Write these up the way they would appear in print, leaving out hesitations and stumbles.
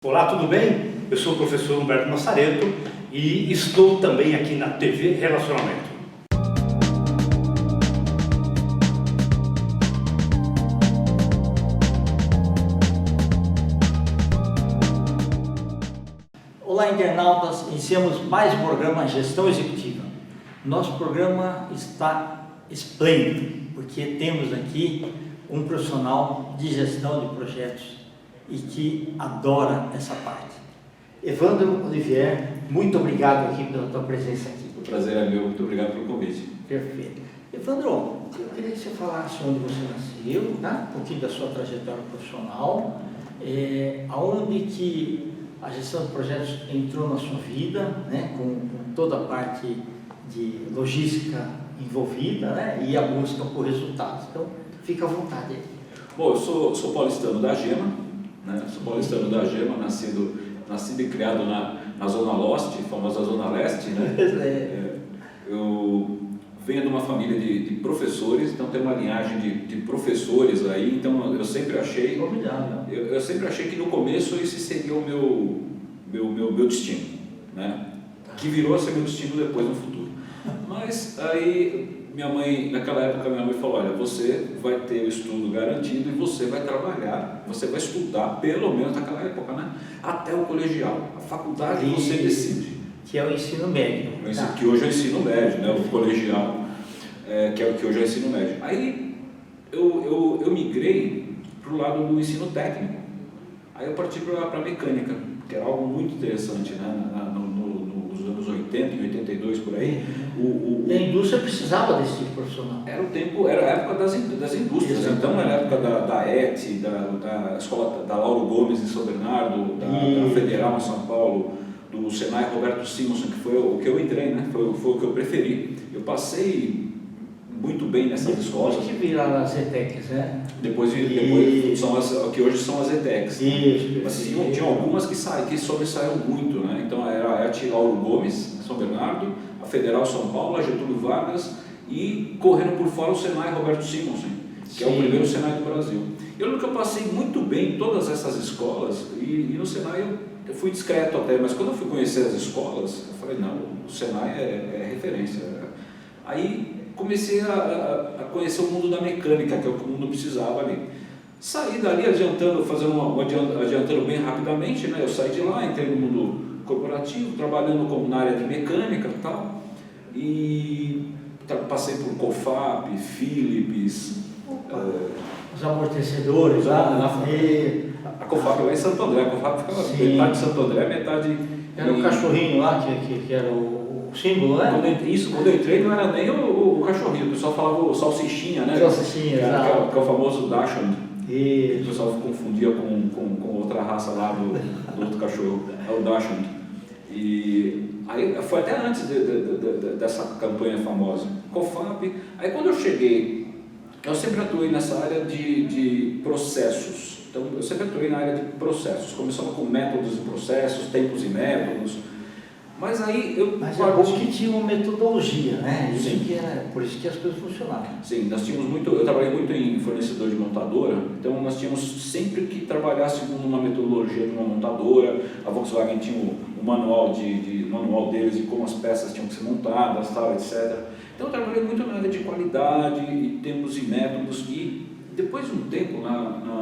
Olá, tudo bem? Eu sou o professor Humberto Massareto e estou também aqui na TV Relacionamento. Olá, internautas, iniciamos mais um programa Gestão Executiva. Nosso programa está esplêndido, porque temos aqui um profissional de gestão de projetos e que adora essa parte. Evandro Olivier, muito obrigado aqui pela tua presença aqui. O prazer é meu, muito obrigado pelo convite. Perfeito. Evandro, eu queria que você falasse onde você nasceu, tá? Um pouquinho da sua trajetória profissional, aonde que a gestão de projetos entrou na sua vida, né? Com toda a parte de logística envolvida, né? E a busca por resultados. Então, fica à vontade aí. Bom, eu sou paulistano da Gema, né? Sou paulistano da Gema, nascido e criado na Zona Leste, famosa Zona Leste, né? Eu venho de uma família de professores, então tem uma linhagem de professores aí, então eu sempre achei que no começo esse seria o meu destino, né? Que virou a ser meu destino depois no futuro. Mas aí naquela época minha mãe falou, olha, você vai ter o estudo garantido e você vai trabalhar, você vai estudar, pelo menos naquela época, né? Até o colegial, a faculdade você decide. Que é o ensino médio. Que hoje é o ensino médio, né? O colegial, que hoje é o ensino médio. Aí eu migrei para o lado do ensino técnico. Aí eu parti para a mecânica, que era algo muito interessante, né? Nos anos 80, em 82 por aí. E a indústria precisava desse tipo de profissional. Era a época das indústrias. Exatamente. Então era a época da ET, da escola da Lauro Gomes em São Bernardo, da Federal em São Paulo, do Senai Roberto Simonson, que foi o que eu entrei, né? Foi o que eu preferi. Eu passei muito bem nessas escolas. Depois que viraram as ETECs, né? Depois são que hoje são as ETECs. Isso. Mas tinham algumas que sobressaíram muito, né? Então era a ET Lauro Gomes, São Bernardo, a Federal São Paulo, a Getúlio Vargas e correndo por fora o Senai Roberto Simonson, que é o primeiro Senai do Brasil. Eu lembro que eu passei muito bem em todas essas escolas e no Senai eu fui discreto até, mas quando eu fui conhecer as escolas, eu falei, não, o Senai é referência. Aí comecei a conhecer o mundo da mecânica, que é o que o mundo precisava ali. Saí dali adiantando bem rapidamente, né? Eu saí de lá, entrei no mundo corporativo, trabalhando na área de mecânica e tal, e passei por COFAP, Philips, os amortecedores lá. A COFAP lá em Santo André, a COFAP ficava metade de Santo André, metade... Era o cachorrinho lá, que era o símbolo, né? Quando eu entrei não era nem o cachorrinho, o pessoal falava o salsichinha, né? Salsichinha, que é o famoso Dachshund. Isso. O pessoal confundia com outra raça lá do outro cachorro, é o Dachshund. E aí foi até antes dessa campanha famosa, COFAP. Aí quando eu cheguei, eu sempre atuei nessa área de processos. Então, eu sempre atuei na área de processos, começando com métodos e processos, tempos e métodos, mas aí Mas é bom que tinha uma metodologia, né? Sim. Por isso que as coisas funcionavam. Sim, eu trabalhei muito em fornecedor de montadora, então nós tínhamos sempre que trabalhar segundo uma metodologia de uma montadora. A Volkswagen tinha o manual manual deles de como as peças tinham que ser montadas, tal, etc. Então eu trabalhei muito na área de qualidade, e tempos e métodos, e depois de um tempo na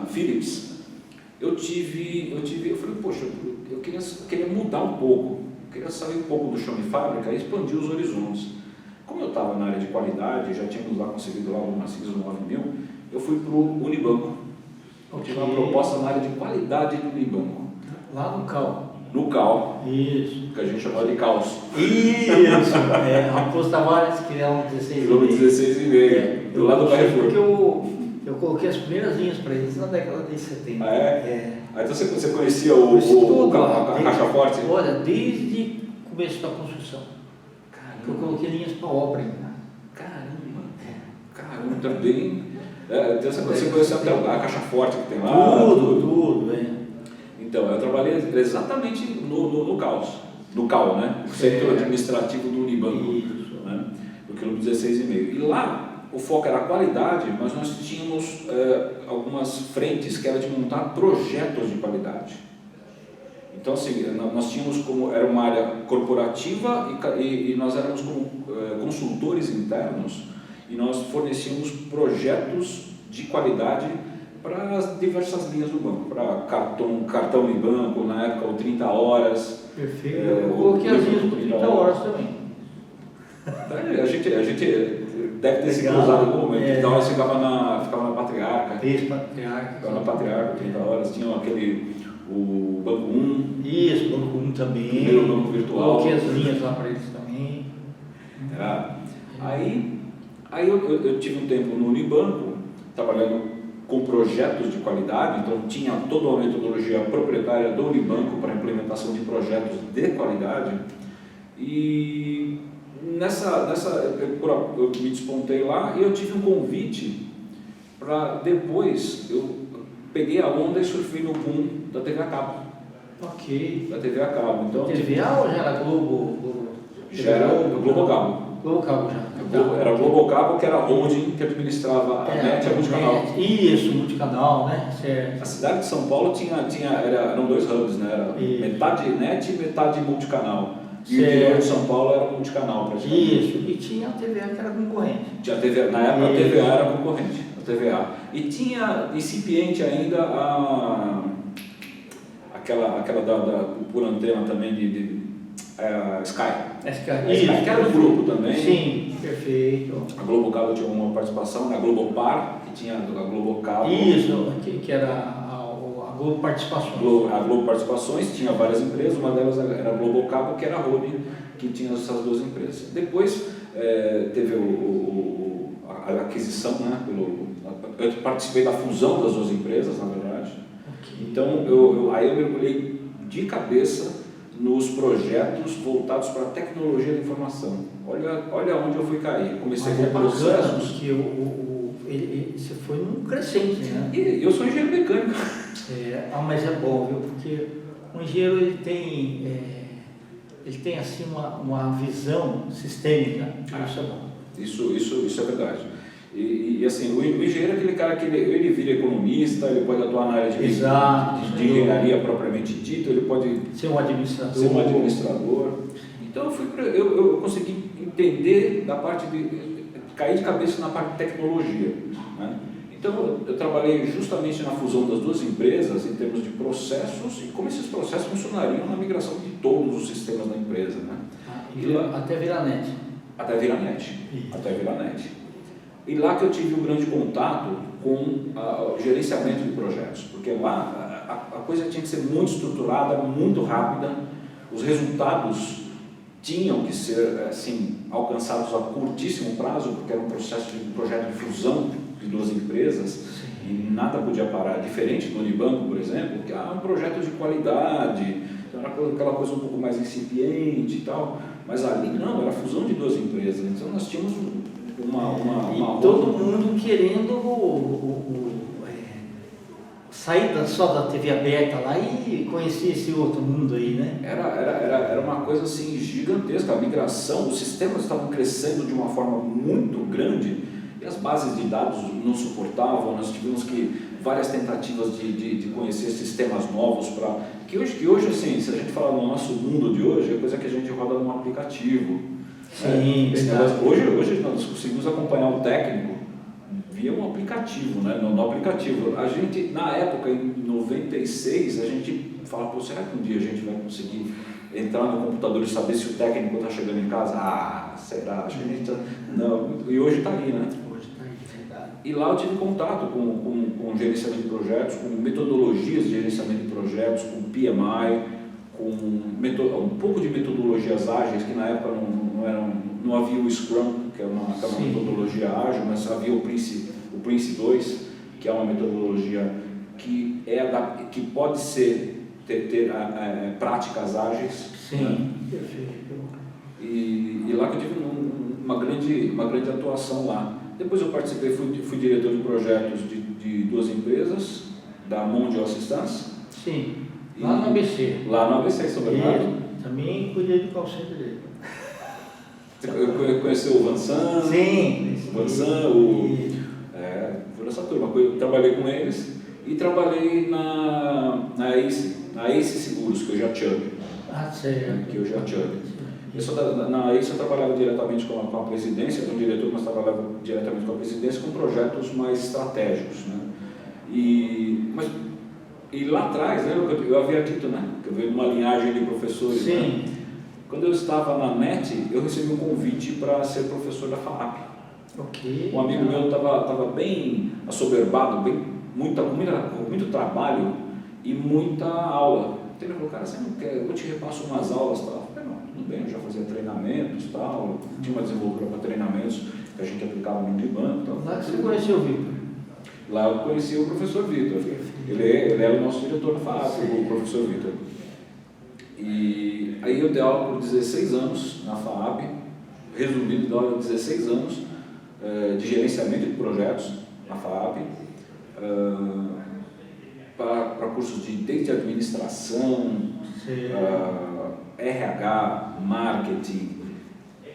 Philips, eu falei, poxa, eu queria mudar um pouco, eu queria sair um pouco do chão de fábrica e expandir os horizontes. Como eu estava na área de qualidade, já tínhamos lá conseguido lá uma ISO 9000, eu fui para o Unibanco. Eu tive uma proposta na área de qualidade do Unibanco. Lá no CAL. No CAL. Isso. Que a gente chamava de caos. Isso. Raposo Tavares, que é um 16,5. Do lado do Carrefour. Porque eu coloquei as primeiras linhas para eles na década de 70. Ah, é? Então você conhecia a caixa forte? Olha, desde o começo da construção. Caramba. Eu coloquei linhas para obra ainda. Caramba, também. Então você conheceu até a caixa forte que tem lá? Tudo. Então, eu trabalhei exatamente no CAUS. No CAU, né? O Centro Administrativo do Unibanco. Isso. Né? No quilômetro 16,5. E lá o foco era a qualidade, mas nós tínhamos algumas frentes que era de montar projetos de qualidade. Então, assim, nós tínhamos como, era uma área corporativa e nós éramos como consultores internos e nós fornecíamos projetos de qualidade para as diversas linhas do banco, para cartão de banco, na época o 30 horas. Perfeito. Eu coloquei as linhas por 30 horas também. A gente deve ter se cruzado em algum momento. Então, nós ficava na Patriarca. Isso, Patriarca. Ficava na Patriarca, 30 horas. Tinha o Banco 1. Isso, Banco 1 também. Primeiro banco virtual. Coloquei as linhas lá para eles também. Aí eu tive um tempo no Unibanco, trabalhando com projetos de qualidade, então tinha toda uma metodologia proprietária do Unibanco para a implementação de projetos de qualidade. E eu me despontei lá e eu tive um convite para depois, eu peguei a onda e surfei no boom da TV a cabo. Ok. Da TV a cabo. Então, TVA ou já era Globo? Já era Globo Cabo. Globo Cabo já. Era Globo Cabo, que era a holding que administrava a NET e a Multicanal. Isso, Multicanal, né? Certo. A cidade de São Paulo eram dois hubs, né? Era metade NET e metade Multicanal. E o interior de São Paulo era Multicanal, praticamente. Isso, e tinha a TVA que era concorrente. Tinha a TVA, na época a TVA era concorrente, a TVA. E tinha incipiente ainda aquela por antena também de Sky. Sky, que era do grupo também. Sim, perfeito. A Globo Cabo tinha uma participação, na Globopar, que tinha a Globo Cabo. Isso, que era a Globo Participações. A Globo Participações tinha várias empresas, uma delas era a Globo Cabo, que era a holding que tinha essas duas empresas. Depois teve a aquisição, né? Eu participei da fusão das duas empresas, na verdade. Okay. Então, aí eu mergulhei de cabeça nos projetos voltados para a tecnologia da informação. Olha onde eu fui cair. Comecei com processos. Porque você foi num crescente, né? E eu sou engenheiro mecânico. Mas é bom, viu? Porque o engenheiro ele tem assim uma visão sistêmica. Isso é bom. Isso é verdade. E assim, o engenheiro é aquele cara que ele vira economista, ele pode atuar na área de engenharia propriamente dita, ele pode ser um administrador. Então eu consegui entender da parte cair de cabeça na parte de tecnologia, né? Então eu trabalhei justamente na fusão das duas empresas em termos de processos e como esses processos funcionariam na migração de todos os sistemas da empresa, né? Até virar NET. Até virar NET. E lá que eu tive um grande contato com o gerenciamento de projetos, porque lá a coisa tinha que ser muito estruturada, muito rápida, os resultados tinham que ser assim, alcançados a curtíssimo prazo, porque era um projeto de fusão de duas empresas. Sim. E nada podia parar, diferente do Unibanco, por exemplo, que é um projeto de qualidade, então era aquela coisa um pouco mais incipiente e tal, mas ali não, era a fusão de duas empresas, então nós tínhamos todo mundo querendo sair só da TV aberta lá e conhecer esse outro mundo aí, né? Era uma coisa assim gigantesca, a migração, os sistemas estavam crescendo de uma forma muito grande e as bases de dados não suportavam, nós tivemos várias tentativas de conhecer sistemas novos que hoje assim, se a gente falar no nosso mundo de hoje, é coisa que a gente roda num aplicativo. Sim, hoje nós conseguimos acompanhar o técnico via um aplicativo, né? No aplicativo. A gente, na época, em 96, a gente fala, será que um dia a gente vai conseguir entrar no computador e saber se o técnico está chegando em casa? Será? Acho que a gente não. E hoje está aí, né? Hoje está aí, verdade. E lá eu tive contato com gerenciamento de projetos, com metodologias de gerenciamento de projetos, com PMI, com um pouco de metodologias ágeis, que na época não havia o Scrum, que é uma metodologia ágil, mas havia o Prince 2, que é uma metodologia que pode ter práticas ágeis. Sim, né? Perfeito. E lá que eu tive uma grande atuação lá. Depois eu participei, fui diretor de projetos de duas empresas, da Mondial Assistance. Sim. Lá no ABC. Lá no ABC, São Bernardo. Também cuidei do call center dele. Você conheceu o Vansan? Sim. O Vansan, foi nessa turma. Eu trabalhei com eles e trabalhei na Ace Seguros, que eu já tinha. Certo. Que eu já tinha. Na Ace eu trabalhava diretamente com a presidência, como diretor, mas trabalhava diretamente com a presidência com projetos mais estratégicos, né? E lá atrás, né, eu havia dito, né, que eu venho de uma linhagem de professores. Sim. Né? Quando eu estava na NET, eu recebi um convite para ser professor da FAAP. Ok. Um amigo meu estava bem assoberbado, com muito trabalho e muita aula. Então ele falou, cara, você não quer, eu te repasso umas aulas, tal. Eu falei, não, tudo bem, eu já fazia treinamentos, tal, tinha uma desenvoltura para treinamentos que a gente aplicava no Unibanco. Tal. Lá que você conheceu o Vitor? Lá eu conheci o professor Vitor, ele era o nosso diretor da FAAP, o professor Vitor. E aí eu dei aula por 16 anos na FAAP, resumindo, dei aula 16 anos de gerenciamento de projetos na FAAP, para cursos desde administração, RH, marketing,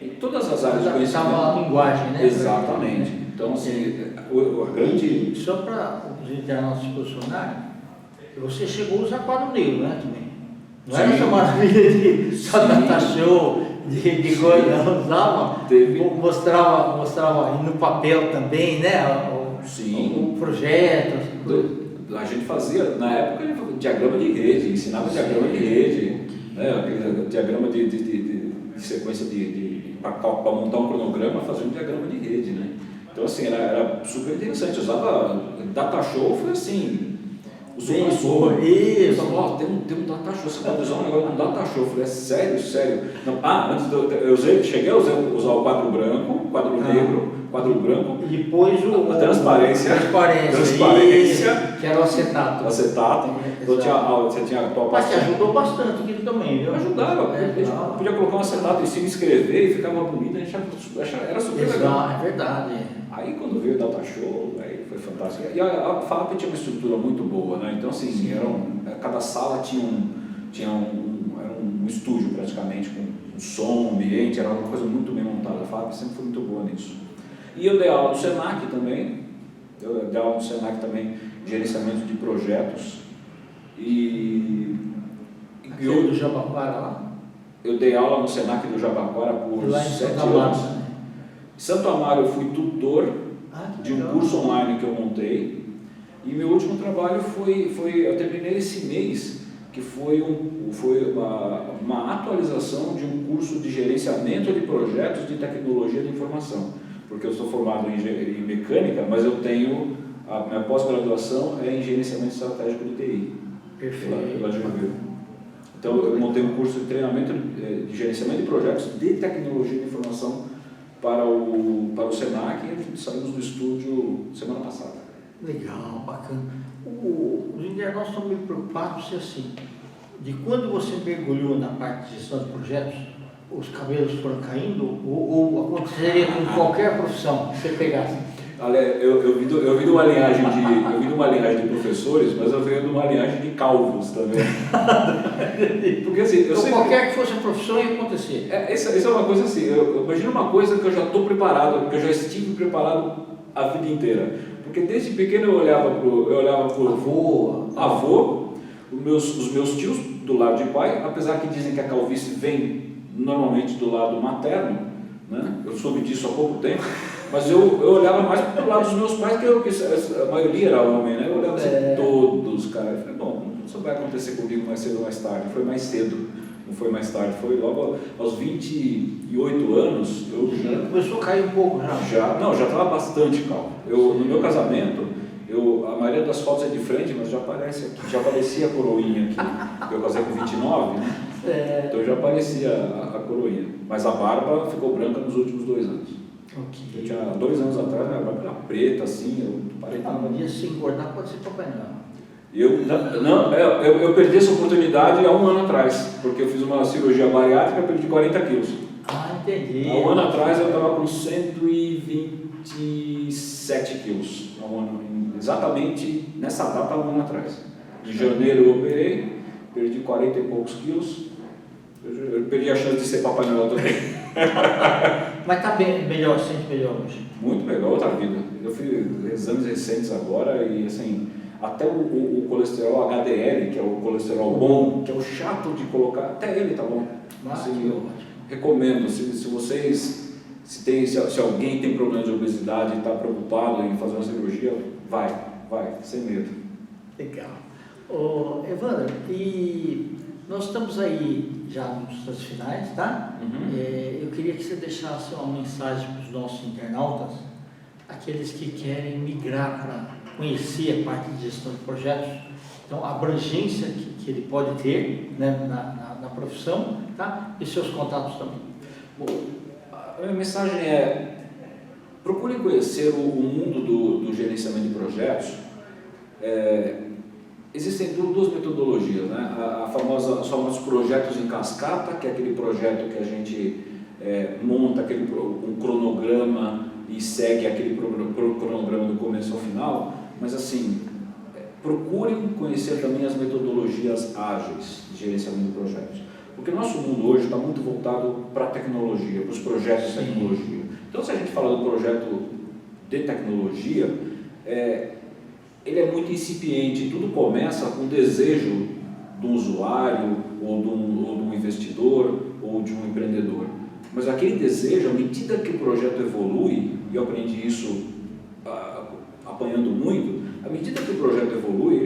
em todas as áreas de conhecimento. Estava a linguagem, né? Exatamente. Então, assim, o grande... Só para os internautas funcionários, você chegou a usar quadro negro, né, também? Não era essa maravilha de só data show, de coisa, não usava? Mostrava no papel também, né? Sim. O projeto. A gente fazia, na época, diagrama de rede, ensinava diagrama de rede, né? Aquele diagrama de sequência para montar um cronograma, fazia um diagrama de rede, né? Então, assim, era super interessante. Usava data show, foi assim, o supra-sumo. Isso. Tem um data show, você pode usar um negócio de um data show. Eu falei, sério? Não, cheguei a usar o quadro branco, quadro negro, quadro branco. E depois a transparência. Que era o acetato. O acetato. Então você tinha a tua Mas te ajudou bastante aquilo também, viu? Ajudava. A gente podia colocar um acetato em cima, escrever e ficava bonito, a gente era super legal. É verdade. Aí quando veio o Data Show, aí foi fantástico. E a FAAP tinha uma estrutura muito boa, né? Então assim, cada sala era um estúdio praticamente, com um som, ambiente, era uma coisa muito bem montada. A FAAP sempre foi muito boa nisso. E eu dei aula no Senac também, gerenciamento de projetos. Do Jabaquara lá? Eu dei aula no Senac do Jabaquara por 7 anos. Em Santo Amaro eu fui tutor de um curso online que eu montei. E meu último trabalho eu terminei esse mês, que foi uma atualização de um curso de gerenciamento de projetos de tecnologia de informação. Porque eu sou formado em mecânica, mas eu tenho, a minha pós-graduação é em gerenciamento estratégico de TI. Perfeito. Pela Juventude. Então eu montei um curso de treinamento de gerenciamento de projetos de tecnologia de informação para o Senac, e a gente saímos do estúdio semana passada. Legal, bacana. Os internautas estão meio preocupados assim, de quando você mergulhou na parte de gestão de projetos, os cabelos foram caindo, ou aconteceria com qualquer profissão que você pegasse? Olha, eu vim de uma linhagem de professores, mas eu venho de uma linhagem de calvos também. Porque assim, então, qualquer que fosse a profissão ia acontecer. Essa é uma coisa assim, eu imagino uma coisa que eu já estou preparado, que eu já estive preparado a vida inteira. Porque desde pequeno eu olhava pro avô, os meus tios do lado de pai, apesar que dizem que a calvície vem normalmente do lado materno, né? Eu soube disso há pouco tempo, mas eu olhava mais para o lado dos meus pais, que a maioria era homem, né? Eu olhava assim, todos, cara. Eu falei, bom, isso vai acontecer comigo mais cedo ou mais tarde. Foi mais cedo, não foi mais tarde, foi logo aos 28 anos. Começou a cair um pouco, já estava bastante calmo. No meu casamento, a maioria das fotos é de frente, mas já aparecia a coroinha aqui. Eu casei com 29, né? Então já aparecia a coroinha. Mas a barba ficou branca nos últimos 2 anos. Okay. Eu tinha 2 anos atrás, minha barba era preta, assim, eu parei. Um dia se engordar pode ser Papai Noel. Eu perdi essa oportunidade há 1 ano atrás, porque eu fiz uma cirurgia bariátrica e perdi 40 quilos. Entendi. Há 1 ano atrás eu estava com 127 quilos. Exatamente nessa data, há 1 ano atrás. Em janeiro eu operei, perdi 40 e poucos quilos. Eu perdi a chance de ser Papai Noel também. Mas está bem, melhor, sente melhor hoje. Muito legal, outra vida. Eu fiz exames recentes agora e assim, até o colesterol HDL, que é o colesterol bom, que é o chato de colocar, até ele tá bom. Assim, eu recomendo, se vocês, se alguém tem problema de obesidade e está preocupado em fazer uma cirurgia, vai, sem medo. Legal. Ô, Evandro, e nós estamos aí já nos instantes finais, tá? Eu queria que você deixasse uma mensagem para os nossos internautas, aqueles que querem migrar para conhecer a parte de gestão de projetos, então a abrangência que ele pode ter, né, na profissão, tá? E seus contatos também. Bom, a minha mensagem é: procure conhecer o mundo do gerenciamento de projetos. Existem duas metodologias, né? Os famosos projetos em cascata, que é aquele projeto que a gente monta um cronograma e segue aquele cronograma do começo ao final, mas assim, procurem conhecer também as metodologias ágeis de gerenciamento de projetos, porque o nosso mundo hoje está muito voltado para a tecnologia, para os projetos de tecnologia. Então, se a gente fala do projeto de tecnologia, ele é muito incipiente, tudo começa com o desejo do usuário, ou de um investidor, ou de um empreendedor. Mas aquele desejo, à medida que o projeto evolui, e eu aprendi isso apanhando muito, à medida que o projeto evolui,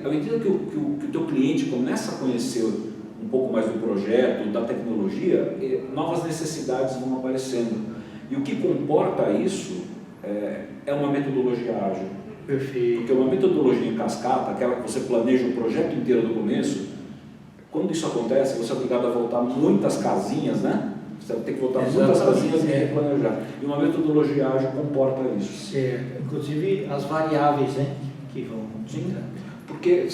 à medida que o teu cliente começa a conhecer um pouco mais do projeto, da tecnologia, novas necessidades vão aparecendo. E o que comporta isso é uma metodologia ágil. Perfeito. Porque uma metodologia em cascata, aquela que você planeja o projeto inteiro do começo, quando isso acontece, você é obrigado a voltar muitas casinhas, né? Você vai ter que voltar muitas casinhas e replanejar. E uma metodologia ágil comporta isso. Inclusive as variáveis, né, que vão entrar. Porque,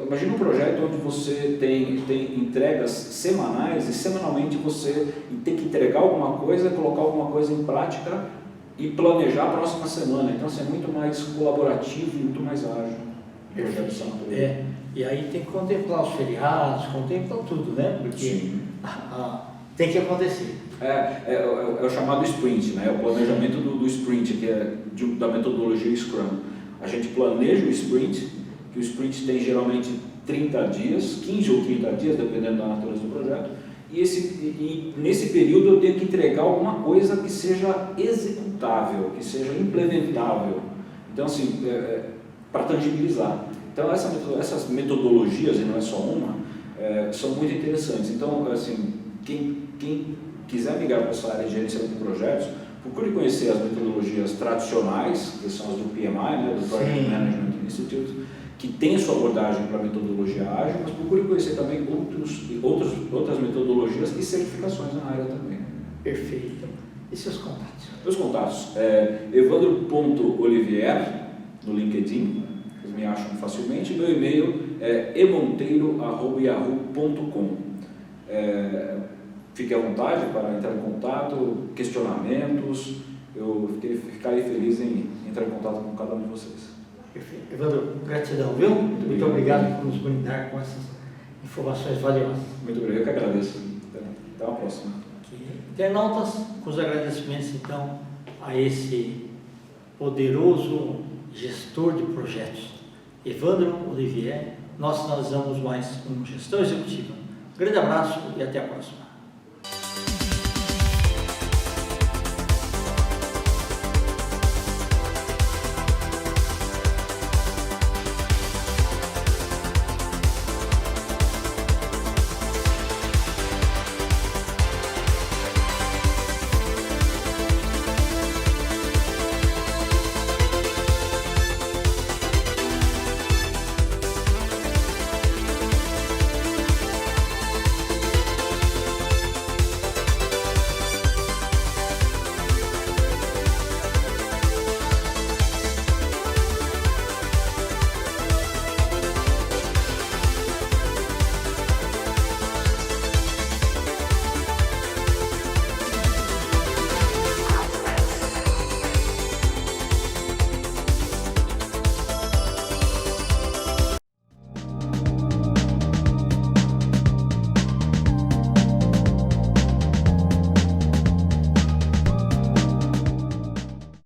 imagina um projeto onde você tem entregas semanais e semanalmente você tem que entregar alguma coisa, colocar alguma coisa em prática e planejar a próxima semana. Então, assim, é muito mais colaborativo e muito mais ágil. E aí tem que contemplar os feriados, contemplar tudo, né? Porque tem que acontecer. É o chamado sprint, né? É o planejamento do sprint, que é da metodologia Scrum. A gente planeja o sprint, que o sprint tem geralmente 30 dias, 15 ou 30 dias, dependendo da natureza do projeto, e nesse período eu tenho que entregar alguma coisa que seja executável, que seja implementável. Então, assim, para tangibilizar. Então, essas metodologias, e não é só uma, são muito interessantes. Então, assim, quem quiser migrar para essa área de gerenciamento de projetos, procure conhecer as metodologias tradicionais, que são as do PMI, né, do Project Management Institute, que tem sua abordagem para a metodologia ágil, mas procure conhecer também outras metodologias e certificações na área também. Perfeito. E seus contatos? Meus contatos, evandro.olivier, no LinkedIn, vocês me acham facilmente. Meu e-mail é emonteiro@yahoo.com. Fique à vontade para entrar em contato, questionamentos, eu ficaria feliz em entrar em contato com cada um de vocês. Perfeito. Evandro, gratidão, viu? Muito obrigado por nos brindar com essas informações valiosas. Muito obrigado, eu que agradeço. Até uma próxima. Internautas, com os agradecimentos então a esse poderoso gestor de projetos, Evandro Olivier, nós finalizamos mais um Gestão Executiva. Um grande abraço e até a próxima.